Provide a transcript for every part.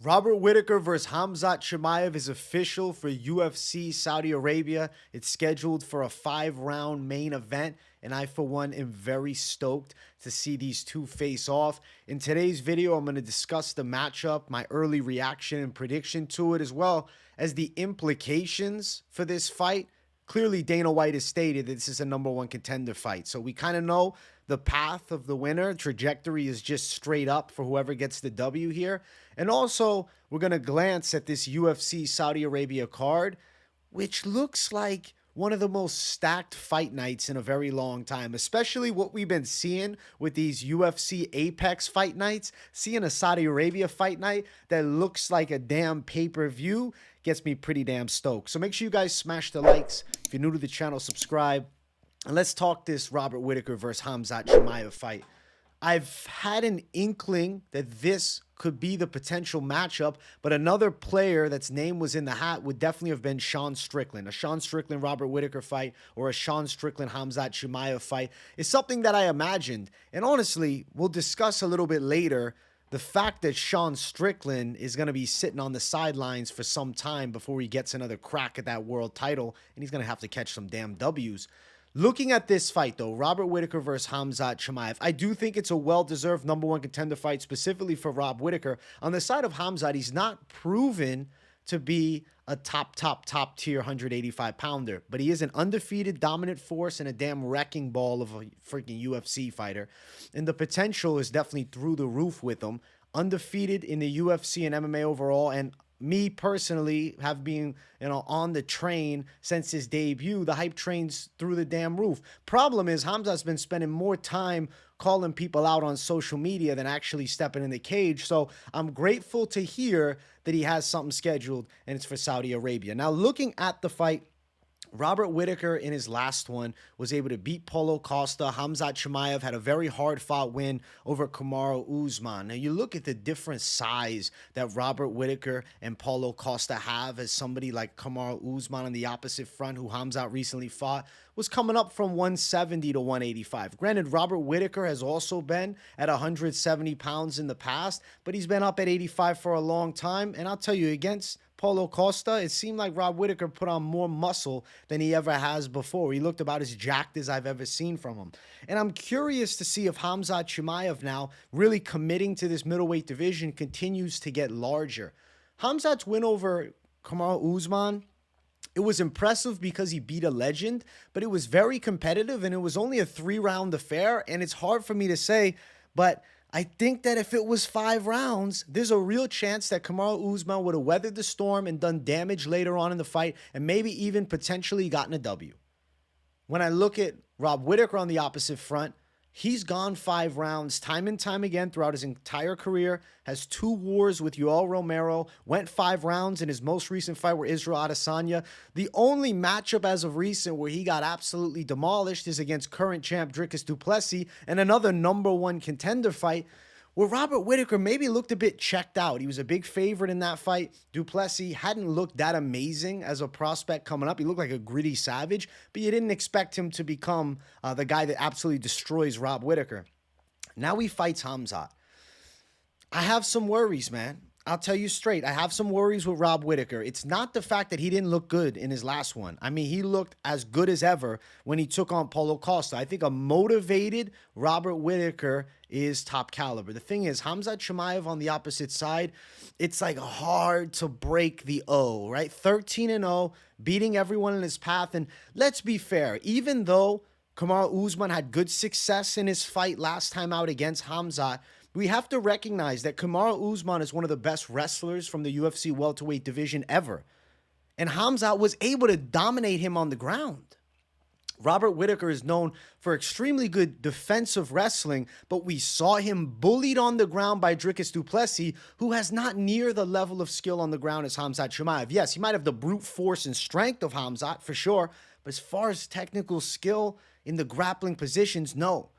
Robert Whittaker versus Khamzat Chimaev is official for UFC Saudi Arabia. It's scheduled for a 5-round main event, and I, for one, am very stoked to see these two face off. In today's video, I'm going to discuss the matchup, my early reaction and prediction to it, as well as the implications for this fight. Clearly, Dana White has stated that this is a #1 contender fight, so we kind of know the path of the winner. Trajectory is just straight up for whoever gets the W here. And also, we're going to glance at this UFC Saudi Arabia card, which looks like one of the most stacked fight nights in a very long time, especially what we've been seeing with these UFC Apex fight nights. Seeing a Saudi Arabia fight night that looks like a damn pay-per-view gets me pretty damn stoked. So make sure you guys smash the likes. If you're new to the channel, subscribe. And let's talk this Robert Whittaker versus Khamzat Chimaev fight. I've had an inkling that this could be the potential matchup, but another player that's name was in the hat would definitely have been Sean Strickland. A Sean Strickland Robert Whittaker fight or a Sean Strickland Khamzat Chimaev fight is something that I imagined. And honestly, we'll discuss a little bit later the fact that Sean Strickland is going to be sitting on the sidelines for some time before he gets another crack at that world title, and he's going to have to catch some damn W's. Looking at this fight, though, Robert Whittaker versus Khamzat Chimaev, I do think it's a well-deserved #1 contender fight, specifically for Rob Whittaker. On the side of Khamzat, he's not proven to be a top tier 185-pounder, but he is an undefeated dominant force and a damn wrecking ball of a freaking UFC fighter. And the potential is definitely through the roof with him. Undefeated in the UFC and MMA overall, and me personally have been, on the train since his debut. The hype train's through the damn roof. Problem is, Khamzat's been spending more time calling people out on social media than actually stepping in the cage. So I'm grateful to hear that he has something scheduled, and it's for Saudi Arabia. Now, looking at the fight, Robert Whittaker in his last one was able to beat Paulo Costa. Khamzat Chimaev had a very hard-fought win over Kamaru Usman. Now, you look at the different size that Robert Whittaker and Paulo Costa have as somebody like Kamaru Usman on the opposite front, who Khamzat recently fought, was coming up from 170 to 185. Granted, Robert Whittaker has also been at 170 pounds in the past, but he's been up at 85 for a long time. And I'll tell you, against Paulo Costa, it seemed like Rob Whittaker put on more muscle than he ever has before. He looked about as jacked as I've ever seen from him. And I'm curious to see if Khamzat Chimaev now, really committing to this middleweight division, continues to get larger. Khamzat's win over Kamaru Usman, it was impressive because he beat a legend, but it was very competitive, and it was only a 3-round affair, and it's hard for me to say, but I think that if it was 5 rounds, there's a real chance that Kamaru Usman would have weathered the storm and done damage later on in the fight, and maybe even potentially gotten a W. When I look at Rob Whittaker on the opposite front, he's gone 5 rounds time and time again throughout his entire career, has 2 wars with Yoel Romero, went 5 rounds in his most recent fight with Israel Adesanya. The only matchup as of recent where he got absolutely demolished is against current champ Dricus du Plessis, and another #1 contender fight where Robert Whittaker maybe looked a bit checked out. He was a big favorite in that fight. Du Plessis hadn't looked that amazing as a prospect coming up. He looked like a gritty savage, but you didn't expect him to become the guy that absolutely destroys Rob Whittaker. Now he fights Khamzat. I have some worries, man. I'll tell you straight, I have some worries with Rob Whittaker. It's not the fact that he didn't look good in his last one. I mean, he looked as good as ever when he took on Paulo Costa. I think a motivated Robert Whittaker is top caliber. The thing is, Khamzat Chimaev on the opposite side, it's like hard to break the O, right? 13-0, beating everyone in his path. And let's be fair, even though Kamaru Usman had good success in his fight last time out against Khamzat, we have to recognize that Kamaru Usman is one of the best wrestlers from the UFC welterweight division ever. And Khamzat was able to dominate him on the ground. Robert Whittaker is known for extremely good defensive wrestling, but we saw him bullied on the ground by Dricus du Plessis, who has not near the level of skill on the ground as Khamzat Chimaev. Yes, he might have the brute force and strength of Khamzat, for sure, but as far as technical skill in the grappling positions, no.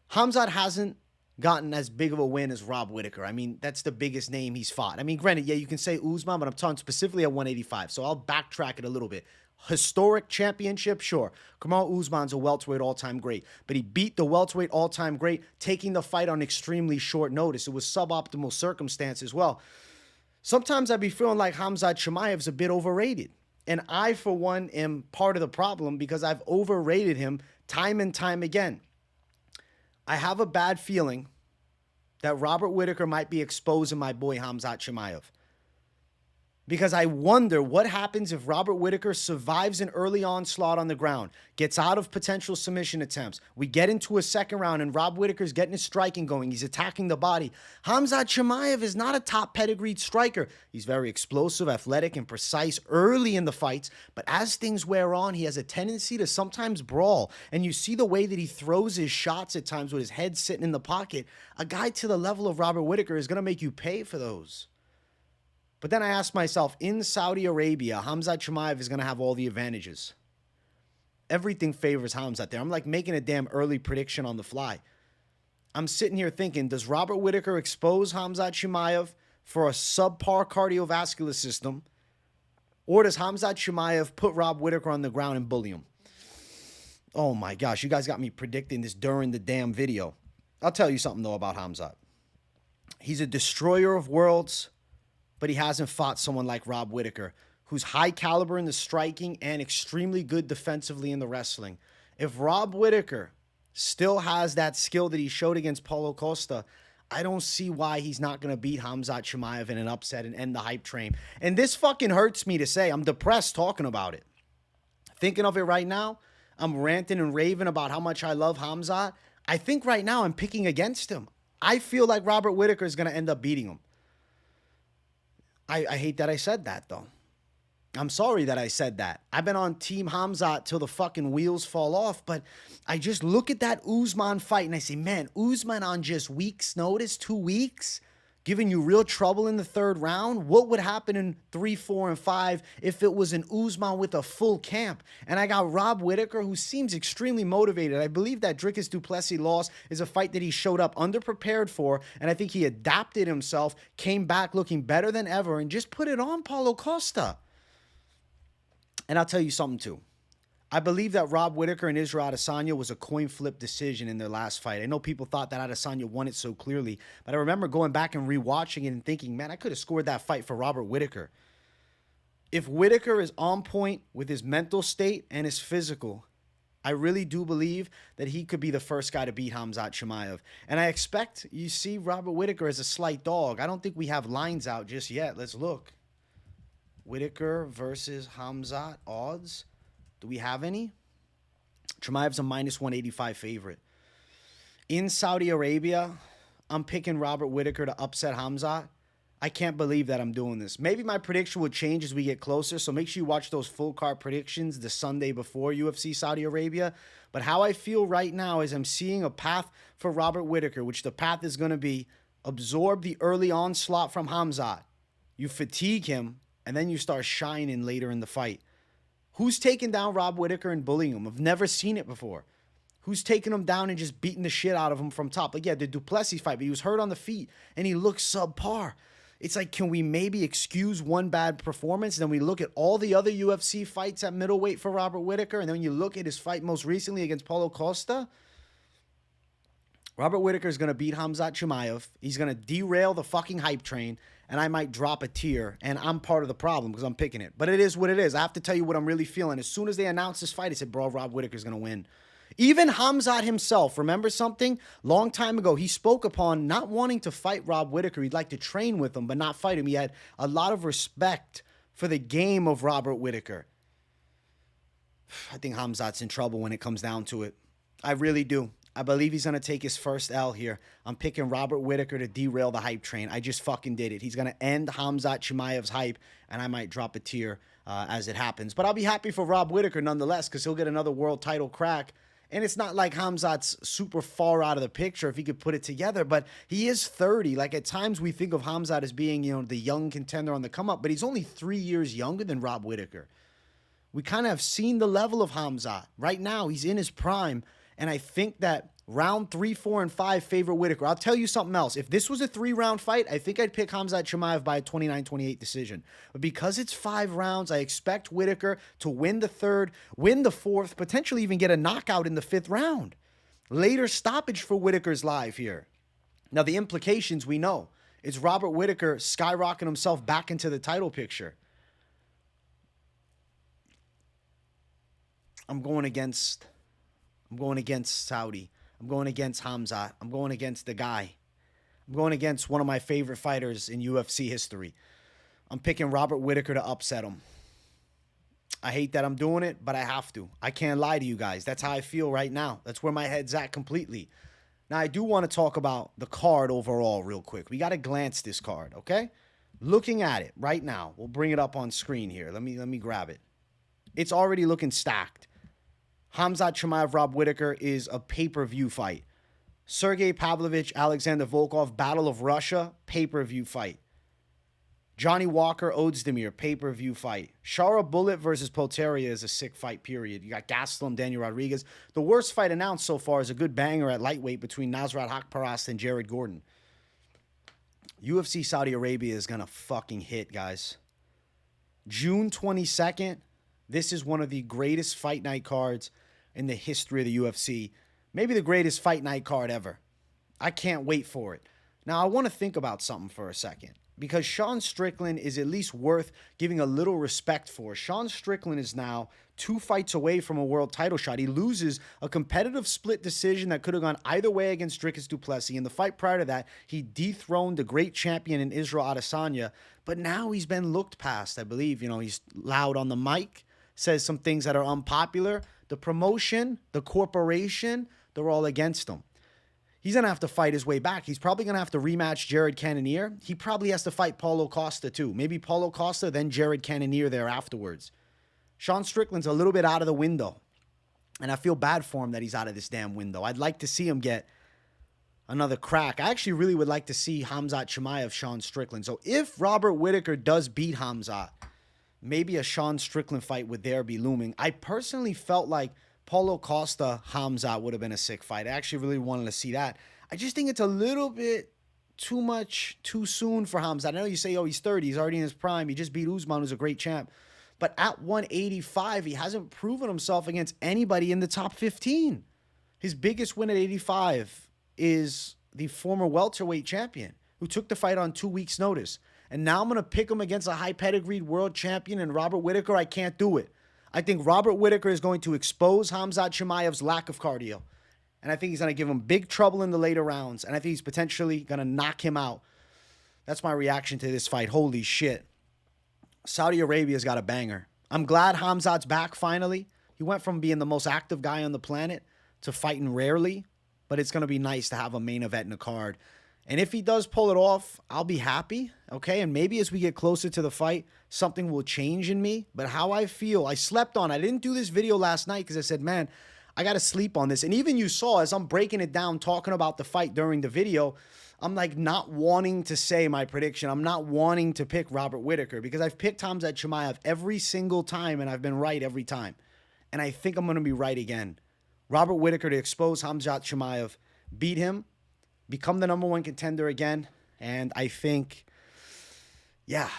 Khamzat hasn't gotten as big of a win as Rob Whittaker. I mean, that's the biggest name he's fought. I mean, granted, yeah, you can say Usman, but I'm talking specifically at 185, so I'll backtrack it a little bit. Historic championship, sure. Kamaru Usman's a welterweight all-time great, but he beat the welterweight all-time great, taking the fight on extremely short notice. It was suboptimal circumstance as well. Sometimes I be feeling like Khamzat Chimaev's a bit overrated. And I, for one, am part of the problem because I've overrated him time and time again. I have a bad feeling that Robert Whittaker might be exposing my boy Khamzat Chimaev. Because I wonder what happens if Robert Whittaker survives an early onslaught on the ground, gets out of potential submission attempts. We get into a second round and Rob Whittaker's getting his striking going. He's attacking the body. Khamzat Chimaev is not a top pedigreed striker. He's very explosive, athletic, and precise early in the fights. But as things wear on, he has a tendency to sometimes brawl. And you see the way that he throws his shots at times with his head sitting in the pocket. A guy to the level of Robert Whittaker is going to make you pay for those. But then I asked myself, in Saudi Arabia, Khamzat Chimaev is going to have all the advantages. Everything favors Khamzat there. I'm like making a damn early prediction on the fly. I'm sitting here thinking, does Robert Whittaker expose Khamzat Chimaev for a subpar cardiovascular system? Or does Khamzat Chimaev put Rob Whittaker on the ground and bully him? Oh my gosh, you guys got me predicting this during the damn video. I'll tell you something though about Khamzat. He's a destroyer of worlds, but he hasn't fought someone like Rob Whittaker, who's high caliber in the striking and extremely good defensively in the wrestling. If Rob Whittaker still has that skill that he showed against Paulo Costa, I don't see why he's not going to beat Khamzat Chimaev in an upset and end the hype train. And this fucking hurts me to say. I'm depressed talking about it. Thinking of it right now, I'm ranting and raving about how much I love Khamzat. I think right now I'm picking against him. I feel like Robert Whittaker is going to end up beating him. I hate that I said that, though. I'm sorry that I said that. I've been on Team Khamzat till the fucking wheels fall off, but I just look at that Usman fight and I say, man, Usman on just weeks' notice, 2 weeks, giving you real trouble in the third round. What would happen in 3, 4, and 5 if it was an Usman with a full camp? And I got Rob Whittaker, who seems extremely motivated. I believe that Dricus du Plessis loss is a fight that he showed up underprepared for, and I think he adapted himself, came back looking better than ever, and just put it on Paulo Costa. And I'll tell you something, too. I believe that Rob Whittaker and Israel Adesanya was a coin flip decision in their last fight. I know people thought that Adesanya won it so clearly, but I remember going back and rewatching it and thinking, man, I could have scored that fight for Robert Whittaker. If Whittaker is on point with his mental state and his physical, I really do believe that he could be the first guy to beat Khamzat Chimaev. And I expect you see Robert Whittaker as a slight dog. I don't think we have lines out just yet. Let's look. Whittaker versus Khamzat odds. Do we have any? Chimaev's a minus 185 favorite. In Saudi Arabia, I'm picking Robert Whittaker to upset Khamzat. I can't believe that I'm doing this. Maybe my prediction will change as we get closer, so make sure you watch those full card predictions the Sunday before UFC Saudi Arabia. But how I feel right now is I'm seeing a path for Robert Whittaker, which the path is going to be absorb the early onslaught from Khamzat. You fatigue him, and then you start shining later in the fight. Who's taking down Rob Whittaker and bullying him? I've never seen it before. Who's taking him down and just beating the shit out of him from top? Like, yeah, the du Plessis fight, but he was hurt on the feet, and he looks subpar. It's like, can we maybe excuse one bad performance? Then we look at all the other UFC fights at middleweight for Robert Whittaker, and then when you look at his fight most recently against Paulo Costa, Robert Whittaker is going to beat Khamzat Chimaev. He's going to derail the fucking hype train, and I might drop a tier, and I'm part of the problem because I'm picking it. But it is what it is. I have to tell you what I'm really feeling. As soon as they announced this fight, I said, bro, Rob Whittaker's going to win. Even Khamzat himself, remember something? Long time ago, he spoke upon not wanting to fight Rob Whittaker. He'd like to train with him, but not fight him. He had a lot of respect for the game of Robert Whittaker. I think Khamzat's in trouble when it comes down to it. I really do. I believe he's going to take his first L here. I'm picking Robert Whittaker to derail the hype train. I just fucking did it. He's going to end Khamzat Chimaev's hype, and I might drop a tier as it happens. But I'll be happy for Rob Whittaker nonetheless because he'll get another world title crack. And it's not like Khamzat's super far out of the picture if he could put it together, but he is 30. Like, at times we think of Khamzat as being, the young contender on the come up, but he's only 3 years younger than Rob Whittaker. We kind of have seen the level of Khamzat. Right now, he's in his prime. And I think that round 3, 4, and 5 favor Whittaker. I'll tell you something else. If this was a 3-round fight, I think I'd pick Khamzat Chimaev by a 29-28 decision. But because it's 5 rounds, I expect Whittaker to win the 3rd, win the 4th, potentially even get a knockout in the 5th round. Later stoppage for Whittaker's live here. Now, the implications we know. It's Robert Whittaker skyrocketing himself back into the title picture. I'm going against Saudi. I'm going against Khamzat. I'm going against the guy. I'm going against one of my favorite fighters in UFC history. I'm picking Robert Whittaker to upset him. I hate that I'm doing it, but I have to. I can't lie to you guys. That's how I feel right now. That's where my head's at completely. Now, I do want to talk about the card overall real quick. We got to glance this card, okay? Looking at it right now. We'll bring it up on screen here. Let me grab it. It's already looking stacked. Khamzat Chimaev, Rob Whittaker is a pay-per-view fight. Sergey Pavlovich, Alexander Volkov, Battle of Russia, pay-per-view fight. Johnny Walker, Ozdemir, pay-per-view fight. Shara Bullet versus Poteria is a sick fight, period. You got Gastelum, Daniel Rodriguez. The worst fight announced so far is a good banger at lightweight between Nasrat Haqparast and Jared Gordon. UFC Saudi Arabia is going to fucking hit, guys. June 22nd, this is one of the greatest fight night cards in the history of the UFC. Maybe the greatest fight night card ever. I can't wait for it. Now, I want to think about something for a second, because Sean Strickland is at least worth giving a little respect for. Sean Strickland is now 2 fights away from a world title shot. He loses a competitive split decision that could have gone either way against Dricus du Plessis. In the fight prior to that, he dethroned the great champion in Israel Adesanya, but now he's been looked past. I believe, he's loud on the mic, says some things that are unpopular. The promotion, the corporation, they're all against him. He's going to have to fight his way back. He's probably going to have to rematch Jared Cannonier. He probably has to fight Paulo Costa too. Maybe Paulo Costa, then Jared Cannonier there afterwards. Sean Strickland's a little bit out of the window, and I feel bad for him that he's out of this damn window. I'd like to see him get another crack. I actually really would like to see Khamzat Chimaev, Sean Strickland. So if Robert Whittaker does beat Khamzat, maybe a Sean Strickland fight would there be looming. I personally felt like Paulo Costa, Khamzat would have been a sick fight. I actually really wanted to see that. I just think it's a little bit too much, too soon for Khamzat. I know you say, oh, he's 30. He's already in his prime. He just beat Usman, who's a great champ. But at 185, he hasn't proven himself against anybody in the top 15. His biggest win at 85 is the former welterweight champion who took the fight on 2 weeks' notice. And now I'm going to pick him against a high-pedigreed world champion and Robert Whittaker. I can't do it. I think Robert Whittaker is going to expose Khamzat Chimaev's lack of cardio. And I think he's going to give him big trouble in the later rounds. And I think he's potentially going to knock him out. That's my reaction to this fight. Holy shit. Saudi Arabia's got a banger. I'm glad Khamzat's back finally. He went from being the most active guy on the planet to fighting rarely. But it's going to be nice to have a main event in the card. And if he does pull it off, I'll be happy, okay? And maybe as we get closer to the fight, something will change in me. But how I feel, I slept on. I didn't do this video last night because I said, man, I got to sleep on this. And even you saw, as I'm breaking it down, talking about the fight during the video, I'm like not wanting to say my prediction. I'm not wanting to pick Robert Whittaker because I've picked Khamzat Chimaev every single time, and I've been right every time. And I think I'm going to be right again. Robert Whittaker to expose Khamzat Chimaev, beat him, become the #1 contender again. And I think, yeah,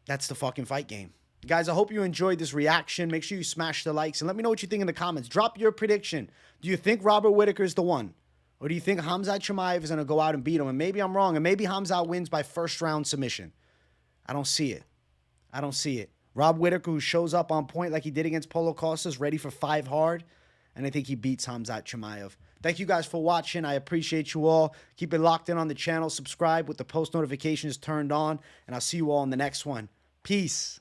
that's the fucking fight game. Guys, I hope you enjoyed this reaction. Make sure you smash the likes and let me know what you think in the comments. Drop your prediction. Do you think Robert Whittaker is the one? Or do you think Khamzat Chimaev is going to go out and beat him? And maybe I'm wrong. And maybe Khamzat wins by first-round submission. I don't see it. I don't see it. Rob Whittaker, who shows up on point like he did against Paulo Costa, is ready for 5 hard. And I think he beats Khamzat Chimaev. Thank you guys for watching. I appreciate you all. Keep it locked in on the channel. Subscribe with the post notifications turned on. And I'll see you all in the next one. Peace.